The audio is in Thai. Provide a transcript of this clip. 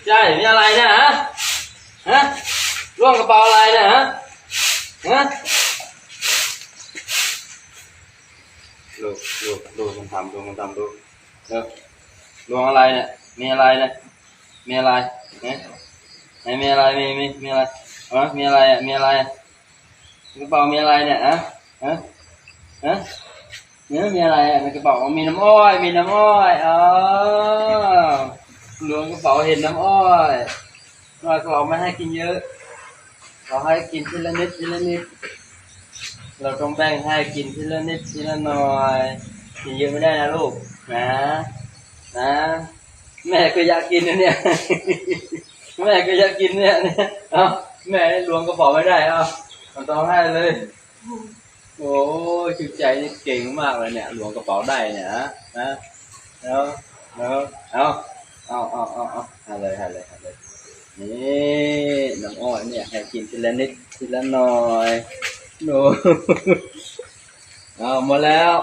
ใช่มีอะไรเนี่ยฮะล่วงกระเป๋าอะไรเนี่ยฮะดูมันทำดูล่วงอะไรเนี่ยมีอะไรเนี่ยมีอะไรเนี่ยมีอะไรมีอะไรมีอะไรอ่ะมีอะไรกระเป๋ามีอะไรเนี่ยเนี่ยมีอะไรอ่ะในกระเป๋ามีน้ำอ้อยอ๋อล้วงกระเป๋าเห็นน้ำอ้อยเราไม่ให้กินเยอะเราให้กินทีละนิดเราต้องแบ่งให้กินทีละนิดทีละหน่อยกินเยอะไม่ได้นะลูกนะแม่ก็อยากกินนะเนี่ยแม่ก็อยากกินเนี่ยเอาแม่ล้วงกระเป๋าไม่ได้เอาต้องให้เลยโอ้จิตใจนี่เก่งมากเลยเนี่ยล้วงกระเป๋าได้เนี่ยนะเอาเลยนี่น้ำอ้อยเนี่ยให้กินทีละนิดทีละหน่อยโน้เอามาแล้ว